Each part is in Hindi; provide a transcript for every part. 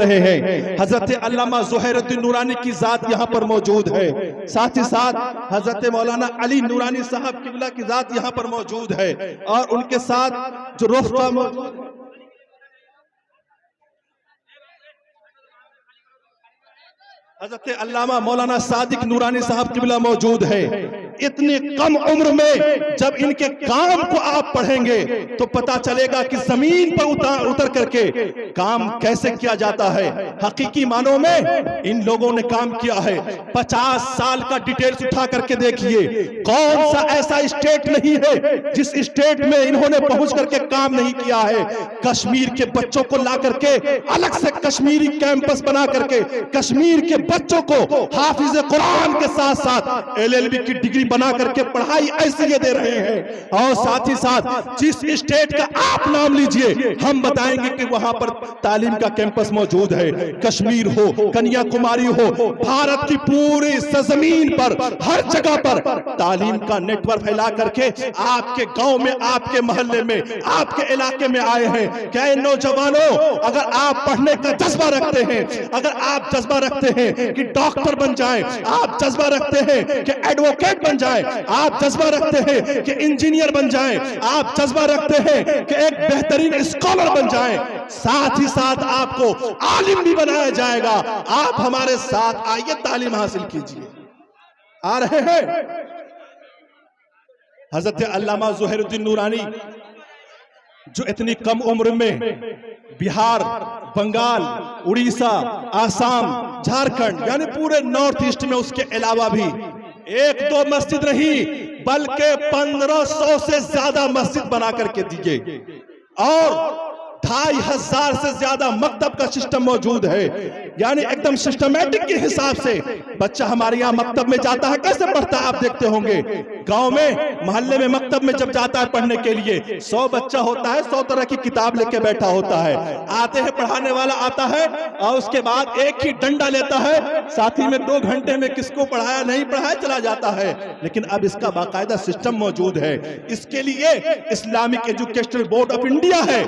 रहे हैं। हजरत अल्लामा ज़ुहैरुद्दीन नूरानी की जात यहाँ पर मौजूद है। साथ ही साथ हजरत मौलाना अली नूरानी साहब किबला की जात यहाँ पर मौजूद है और उनके साथ जो रोफ्ता मौजूद है, हजरत अल्लामा मौलाना सादिक नूरानी साहब किबला मौजूद है। इतनी कम उम्र में जब इनके काम को आप पढ़ेंगे तो पता चलेगा कि जमीन पर उतर करके काम कैसे किया जाता है। हकीकी मानों में इन लोगों ने काम किया है। 50 साल का डिटेल्स उठा करके देखिए, कौन सा ऐसा स्टेट नहीं है जिस स्टेट में इन्होंने पहुंच करके काम नहीं किया है। कश्मीर के बच्चों को ला करके अलग से कश्मीरी कैंपस बना करके कश्मीर के बच्चों को हाफिज कुरान के साथ साथ LLB की डिग्री बना करके पढ़ाई ऐसे ये दे रहे हैं। और साथ ही साथ जिस स्टेट का आप नाम लीजिए हम बताएंगे कि वहां पर तालीम का कैंपस मौजूद है। कश्मीर हो, कन्याकुमारी हो, भारत की पूरी सरजमीन पर हर जगह पर तालीम का नेटवर्क फैला करके आपके गांव में, आपके मोहल्ले में, आपके इलाके में आए हैं। क्या नौजवानों, अगर आप पढ़ने का जज्बा रखते हैं, अगर आप जज्बा रखते हैं कि डॉक्टर बन जाएं, आप जज्बा रखते हैं कि एडवोकेट बन जाएं, आप जज्बा रखते हैं कि इंजीनियर बन जाएं, आप जज्बा रखते हैं कि एक बेहतरीन स्कॉलर बन जाएं, साथ ही साथ आपको आलिम भी बनाया जाएगा। आप हमारे साथ आइए, तालीम हासिल कीजिए। आ रहे हैं हजरत अल्लामा ज़ुहैरुद्दीन नूरानी जो इतनी कम उम्र में बिहार, बंगाल, उड़ीसा, आसाम, झारखंड यानी पूरे नॉर्थ ईस्ट में, उसके अलावा भी एक दो मस्जिद नहीं बल्कि 1500 से ज्यादा मस्जिद बना करके दिए और 2500 से ज्यादा मकतब का सिस्टम मौजूद है। यानी एकदम सिस्टमैटिक के हिसाब से बच्चा हमारे यहाँ मकतब में जाता है, कैसे पढ़ता है आप देखते होंगे। गांव में, मोहल्ले में मकतब में जब जाता है पढ़ने के लिए 100 बच्चा होता है, 100 तरह की किताब लेके बैठा होता है। आते हैं, पढ़ाने वाला आता है और उसके बाद एक ही डंडा लेता है, साथ ही में 2 घंटे में किसको पढ़ाया नहीं पढ़ाया चला जाता है। लेकिन अब इसका बाकायदा सिस्टम मौजूद है। इसके लिए Islamic educational board of India है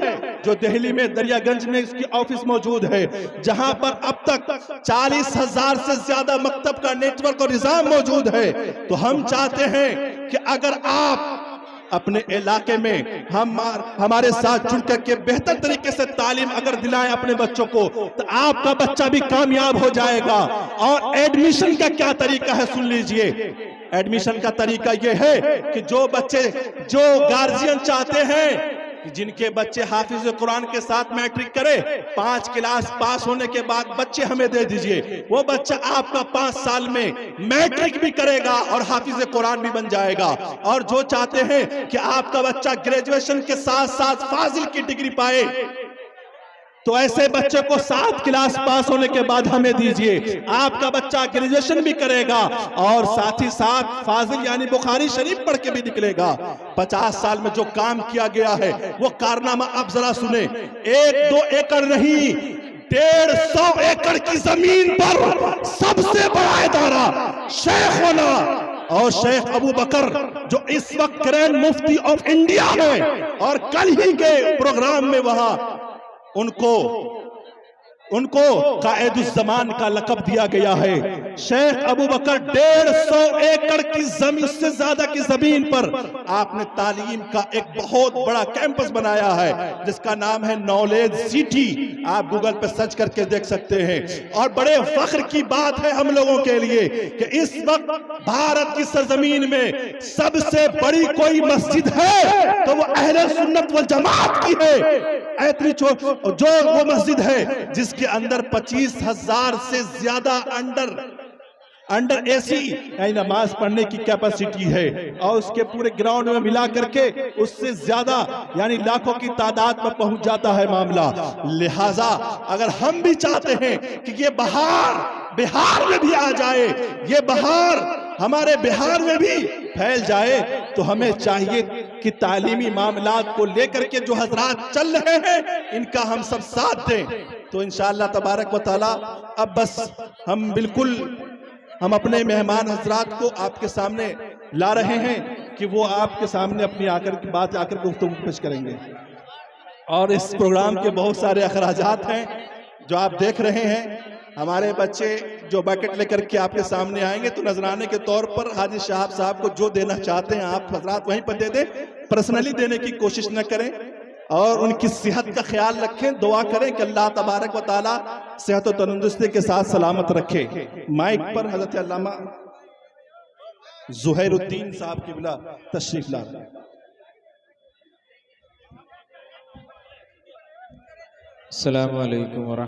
जो दिल्ली में दरियागंज में इसकी ऑफिस मौजूद है, जहां पर अब तक 40,000 से ज्यादा मकतब का नेटवर्क और निजाम मौजूद है। तो हम चाहते हैं कि अगर आप अपने इलाके में हमारे साथ जुड़ करके बेहतर तरीके से तालीम अगर दिलाएं अपने बच्चों को, तो आपका बच्चा भी कामयाब हो जाएगा। और एडमिशन का क्या तरीका है सुन लीजिए। एडमिशन का तरीका यह है कि जो बच्चे, जो गार्जियन चाहते हैं कि जिनके बच्चे हाफिज कुरान के साथ मैट्रिक करे, 5 क्लास पास होने के बाद बच्चे हमें दे दीजिए, वो बच्चा आपका 5 साल में मैट्रिक भी करेगा और हाफिज कुरान भी बन जाएगा। और जो चाहते हैं कि आपका बच्चा ग्रेजुएशन के साथ साथ फाजिल की डिग्री पाए, तो ऐसे बच्चे को 7 क्लास पास होने के बाद हमें दीजिए, आपका बच्चा ग्रेजुएशन भी करेगा और साथ ही साथ फाजिल यानी बुखारी शरीफ पढ़ के भी निकलेगा। 50 साल में जो काम किया गया है वो कारनामा आप जरा सुने। 1-2 एकड़ नहीं, 150 एकड़ की जमीन पर सबसे बड़ा इदारा शेखोना और शेख अबू बकर जो इस वक्त ग्रैंड मुफ्ती ऑफ इंडिया है, और कल ही के प्रोग्राम में वहां उनको कायदुज़्ज़मान का लक़ब दिया गया है। शेख अबू बकर 150 एकड़ की जमीन, उससे ज्यादा की जमीन पर आपने तालीम का एक बहुत बड़ा कैंपस बनाया है जिसका नाम है नॉलेज सिटी। आप गूगल पे सर्च करके देख सकते हैं। और बड़े फख्र की बात है हम लोगों के लिए कि इस वक्त भारत की सरजमीन में सबसे बड़ी कोई मस्जिद है तो वो अहले सुन्नत वल जमात की है। जो वो मस्जिद है जिसके अंदर 25,000 से ज्यादा अंडर एसी नमाज पढ़ने की कैपेसिटी है, और उसके पूरे ग्राउंड में मिला करके उससे ज्यादा यानी लाखों की तादाद में पहुंच जाता है मामला। लिहाजा अगर हम भी चाहते हैं कि ये बिहार में भी आ जाए, ये बहार हमारे बिहार में भी फैल जाए, तो हमें चाहिए कि तालीमी मामलात को लेकर के जो हजरात चल रहे हैं इनका हम सब साथ दें। तो इंशाअल्लाह तबारक व तआला अब बस हम अपने मेहमान हजरात को आपके सामने ला रहे हैं कि वो आपके सामने अपनी बात आकर गुफ्तगू पेश करेंगे। और इस प्रोग्राम के बहुत सारे अखराजात हैं जो आप देख रहे हैं, हमारे बच्चे जो बकेट लेकर के आपके सामने आएंगे तो नजराने के तौर पर हाजी शहाब साहब को जो देना चाहते हैं आप हजरात वहीं पर दे दें, पर्सनली देने की कोशिश न करें और उनकी सेहत का ख्याल रखें। दुआ करें कि अल्लाह तबारक व तआला सेहत और तंदुरुस्ती के साथ सलामत रखे। माइक पर हजरत अल्लामा ज़ुहैरुद्दीन साहब की बिला तशरीफ ला। अस्सलामु अलैकुम।